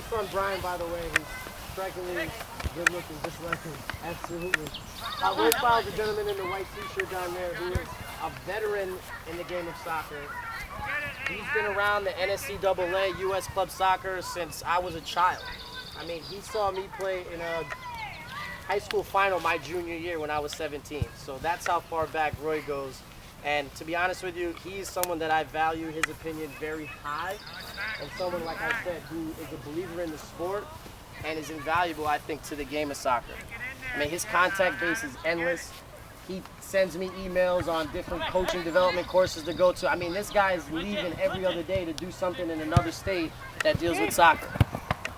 son Brian, by the way, who's strikingly good looking, just like him. Absolutely. Roy Fowler's a gentleman in the white t-shirt down there who is a veteran in the game of soccer. He's been around the NSCAA U.S. Club Soccer since I was a child. I mean, he saw me play in a high school final my junior year when I was 17. So that's how far back Roy goes. And to be honest with you, he's someone that I value his opinion very high, and someone, like I said, who is a believer in the sport and is invaluable, I think, to the game of soccer. I mean, his contact base is endless. He sends me emails on different coaching development courses to go to. I mean, this guy is leaving every other day to do something in another state that deals with soccer,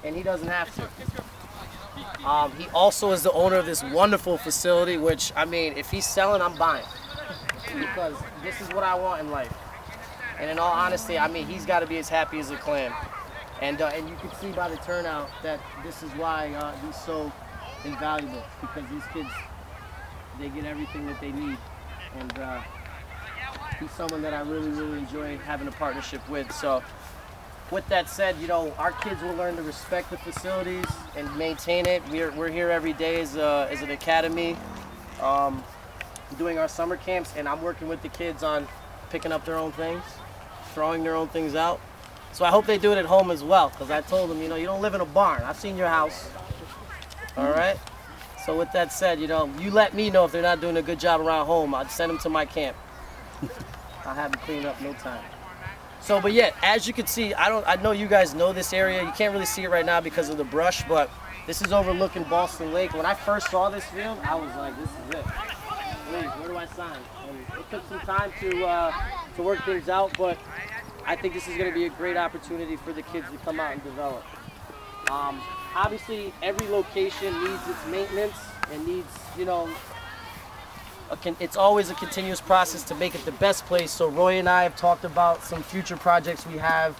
and he doesn't have to. He also is the owner of this wonderful facility, which, I mean, if he's selling, I'm buying. Because this is what I want in life. And in all honesty, I mean, he's got to be as happy as a clam. And you can see by the turnout that this is why he's so invaluable, because these kids, they get everything that they need. And he's someone that I really, really enjoy having a partnership with. So with that said, you know, our kids will learn to respect the facilities and maintain it. We're here every day as an academy. Doing our summer camps, and I'm working with the kids on picking up their own things, throwing their own things out. So I hope they do it at home as well, because I told them, you know, you don't live in a barn. I've seen your house. All right? So with that said, you know, you let me know if they're not doing a good job around home. I'd send them to my camp. I'll have them clean up no time. So, but yeah, as you can see, I know you guys know this area. You can't really see it right now because of the brush, but this is overlooking Boston Lake. When I first saw this field, I was like, this is it. Where do I sign? And it took some time to work things out, but I think this is going to be a great opportunity for the kids to come out and develop. Obviously, every location needs its maintenance and needs, you know, it's always a continuous process to make it the best place. So Roy and I have talked about some future projects we have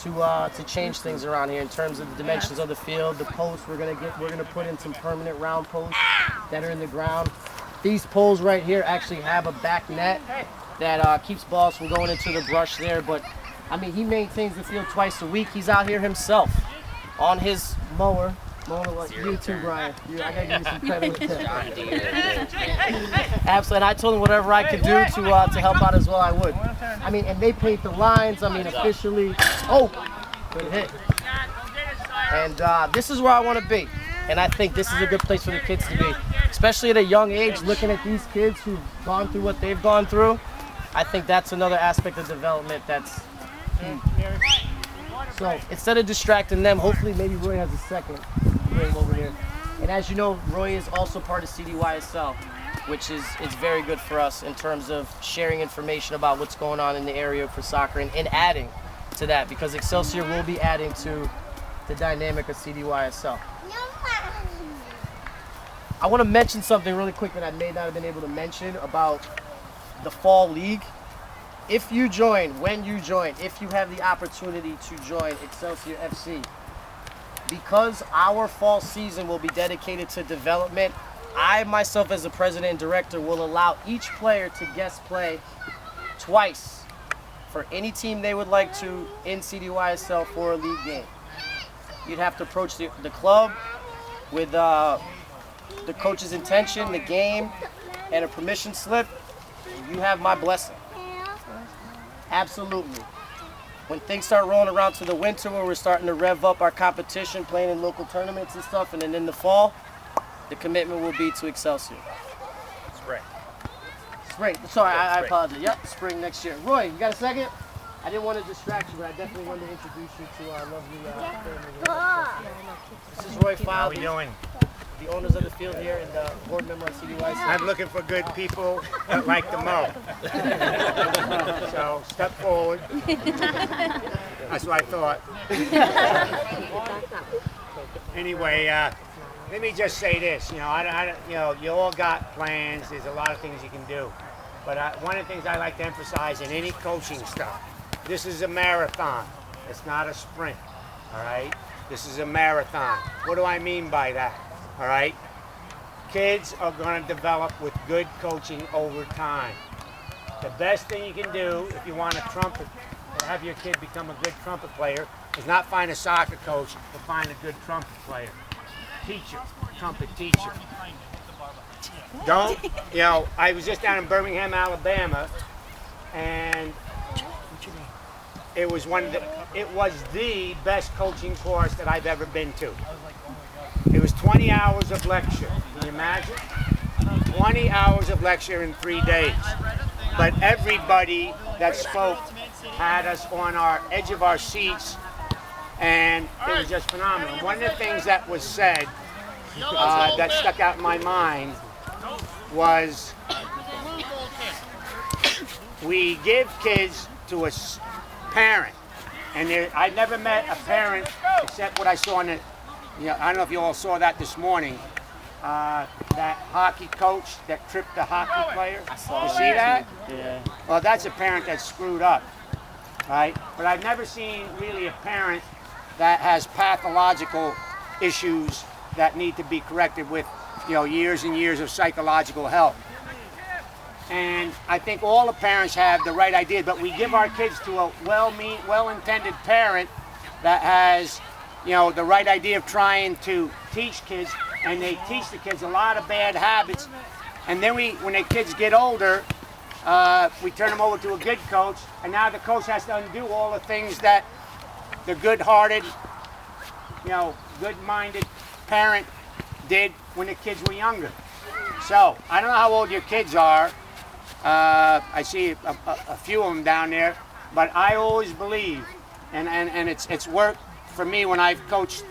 to change things around here in terms of the dimensions of the field, the posts. We're gonna put in some permanent round posts that are in the ground. These poles right here actually have a back net that keeps balls from going into the brush there. But, I mean, he maintains the field twice a week. He's out here himself on his mower. You too, Brian. I gotta give you some credit with that. Absolutely. And I told him whatever I could do to help out as well, I would. I mean, and they paint the lines. I mean, officially. Oh, good hit. And this is where I want to be. And I think this is a good place for the kids to be. Especially at a young age, looking at these kids who've gone through what they've gone through, I think that's another aspect of development that's key. So instead of distracting them, hopefully maybe Roy has a second. Bring him over here. And as you know, Roy is also part of CDYSL, which is very good for us in terms of sharing information about what's going on in the area for soccer and adding to that, because Excelsior will be adding to the dynamic of CDYSL. I want to mention something really quick that I may not have been able to mention about the Fall League. If you join, if you have the opportunity to join Excelsior FC, because our fall season will be dedicated to development, I myself as the president and director will allow each player to guest play twice for any team they would like to in CDYSL for a league game. You'd have to approach the club with the coach's intention, the game, and a permission slip. You have my blessing. Absolutely. When things start rolling around to the winter, where we're starting to rev up our competition, playing in local tournaments and stuff, and then in the fall, the commitment will be to Excelsior. Spring. Spring. Sorry, I apologize. Yep, spring next year. Roy, you got a second? I didn't want to distract you, but I definitely wanted to introduce you to our lovely family. This is Roy Fowler. How are we doing? The owners of the field here and the board member of CDYC. I'm looking for good people that like to mow. So step forward. That's what I thought. Anyway, let me just say this. You know, you all got plans. There's a lot of things you can do. But one of the things I like to emphasize in any coaching stuff, this is a marathon. It's not a sprint. All right? This is a marathon. What do I mean by that? All right? Kids are going to develop with good coaching over time. The best thing you can do if you want a trumpet, have your kid become a good trumpet player, is not find a soccer coach, but find a good trumpet player. Teacher, trumpet teacher. Don't, you know, I was just down in Birmingham, Alabama, and it was the best coaching course that I've ever been to. It was 20 hours of lecture. Can you imagine? 20 hours of lecture in 3 days. But everybody that spoke had us on our edge of our seats, and it was just phenomenal. One of the things that was said that stuck out in my mind was we give kids to a parent, and I never met a parent except what I saw in the, you know, I don't know if you all saw that this morning, that hockey coach that tripped the hockey player. You see that? Yeah. Well, that's a parent that's screwed up, right? But I've never seen really a parent that has pathological issues that need to be corrected with, you know, years and years of psychological help. And I think all the parents have the right idea, but we give our kids to a well-intended parent that has, you know, the right idea of trying to teach kids, and they teach the kids a lot of bad habits. And then when the kids get older, we turn them over to a good coach, and now the coach has to undo all the things that the good-hearted, you know, good-minded parent did when the kids were younger. So I don't know how old your kids are. I see a few of them down there, but I always believe, and it's worked for me when I've coached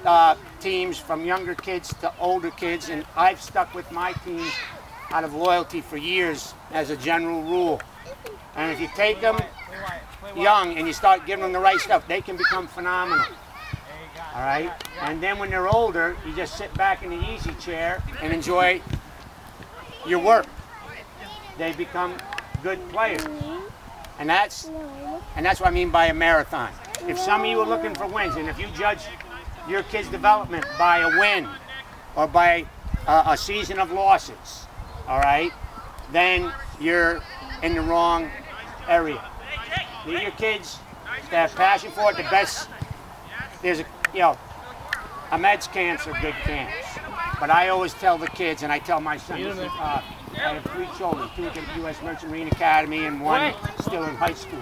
teams from younger kids to older kids, and I've stuck with my team out of loyalty for years as a general rule. And if you take them young and you start giving them the right stuff, they can become phenomenal. All right? And then when they're older, you just sit back in the easy chair and enjoy your work. They become good players. And that's what I mean by a marathon. If some of you are looking for wins, and if you judge your kid's development by a win or by a season of losses, all right, then you're in the wrong area. Leave your kids to have passion for it. The best, there's Ahmed's camps are good camps. But I always tell the kids, and I tell my son, I have 3 children, 2 at the U.S. Merchant Marine Academy and 1 still in high school.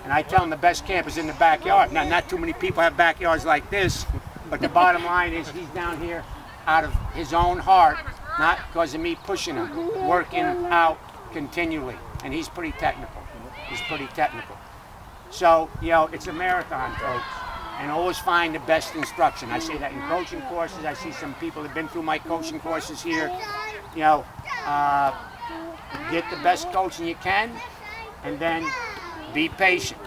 And I tell them the best camp is in the backyard. Now, not too many people have backyards like this, but the bottom line is he's down here out of his own heart, not because of me pushing him, working out continually. And he's pretty technical. He's pretty technical. So, you know, it's a marathon, folks. And always find the best instruction. I say that in coaching courses. I see some people that have been through my coaching courses here. You know, get the best coaching you can, and then be patient.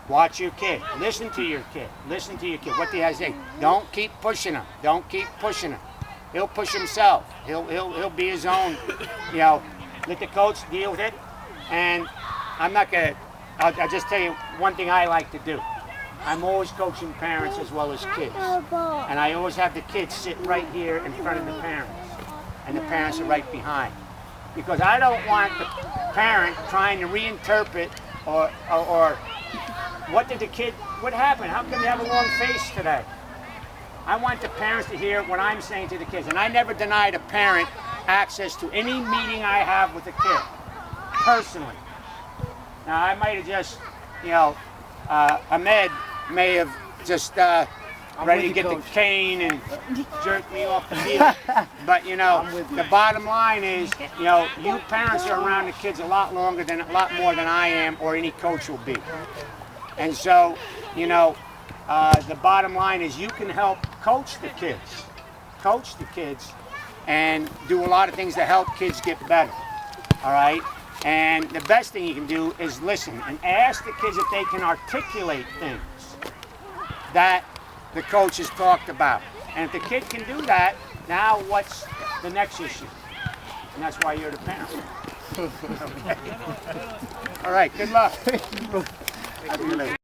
Watch your kid. Listen to your kid. Listen to your kid. What he has to say. Don't keep pushing him. Don't keep pushing him. He'll push himself. He'll be his own. You know, let the coach deal with it. And I'm not gonna. I'll just tell you one thing I like to do. I'm always coaching parents as well as kids. And I always have the kids sit right here in front of the parents. And the parents are right behind. Because I don't want the parent trying to reinterpret or what happened? How come they have a long face today? I want the parents to hear what I'm saying to the kids. And I never denied a parent access to any meeting I have with a kid, personally. Now, I might have just, you know, Ahmed may have just ready to get the cane and jerk me off the field. But, you know, the bottom line is, you know, you parents are around the kids a lot more than I am or any coach will be. And so, you know, the bottom line is you can help coach the kids and do a lot of things to help kids get better, all right? And the best thing you can do is listen and ask the kids if they can articulate things that the coach has talked about. And if the kid can do that, now what's the next issue? And that's why you're the parent. Okay. All right, good luck. I'll see you later.